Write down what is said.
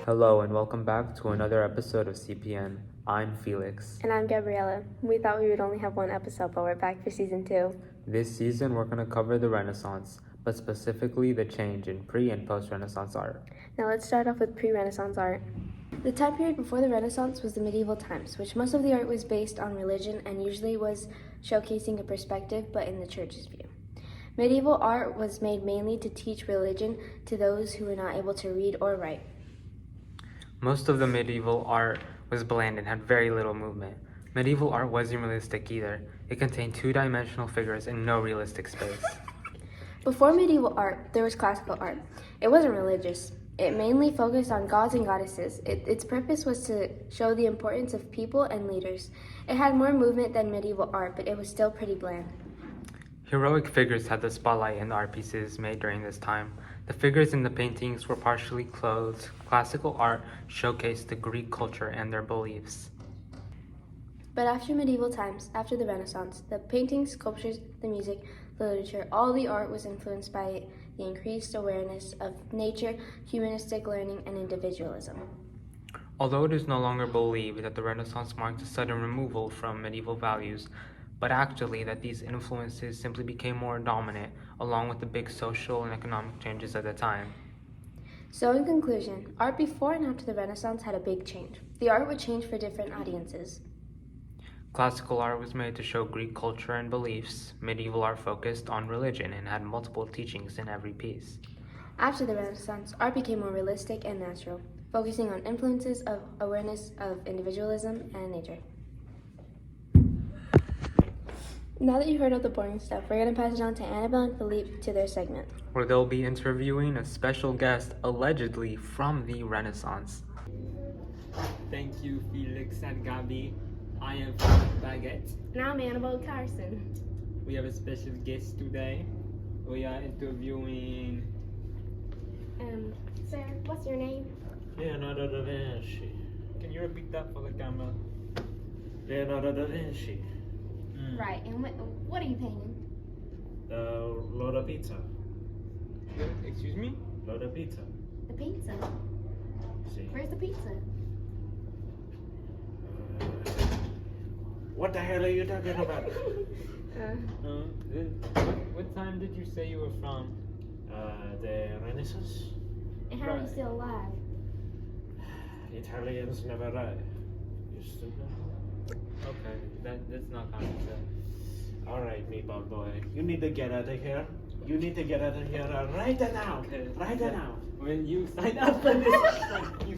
Hello and welcome back to another episode of CPN. I'm Felix. And I'm Gabriella. We thought we would only have one episode, but we're back for season 2. This season we're going to cover the Renaissance, but specifically the change in pre- and post-Renaissance art. Now let's start off with pre-Renaissance art. The time period before the Renaissance was the medieval times, which most of the art was based on religion and usually was showcasing a perspective, but in the church's view. Medieval art was made mainly to teach religion to those who were not able to read or write. Most of the medieval art was bland and had very little movement. Medieval art wasn't realistic either. It contained two-dimensional figures and no realistic space. Before medieval art, there was classical art. It wasn't religious. It mainly focused on gods and goddesses. Its purpose was to show the importance of people and leaders. It had more movement than medieval art, but it was still pretty bland. Heroic figures had the spotlight in the art pieces made during this time. The figures in the paintings were partially clothed. Classical art showcased the Greek culture and their beliefs. But after medieval times, after the Renaissance, the paintings, sculptures, the music, the literature, all the art was influenced by the increased awareness of nature, humanistic learning, and individualism. Although it is no longer believed that the Renaissance marked a sudden removal from medieval values, but actually that these influences simply became more dominant along with the big social and economic changes of the time. So in conclusion, art before and after the Renaissance had a big change. The art would change for different audiences. Classical art was made to show Greek culture and beliefs. Medieval art focused on religion and had multiple teachings in every piece. After the Renaissance, art became more realistic and natural, focusing on influences of awareness of individualism and nature. Now that you've heard all the boring stuff, we're going to pass it on to Annabelle and Philippe to their segment, where they'll be interviewing a special guest allegedly from the Renaissance. Thank you, Felix and Gabi. I am Philippe Baguette. and I'm Annabelle Carson. We have a special guest today. We are interviewing Sir, what's your name? Leonardo da Vinci. Can you repeat that for the camera? Leonardo da Vinci. Right, and what are you painting? The Lord of Pizza. Excuse me? Lord of Pizza. The pizza. See? Where's the pizza? What the hell are you talking about? What time did you say you were from? The Renaissance? And how are you still alive? Italians never arrive. You still know? Okay, that's not common sense. Alright, meatball boy. You need to get out of here. You need to get out of here right now. Okay. Right now. When you sign up for this, you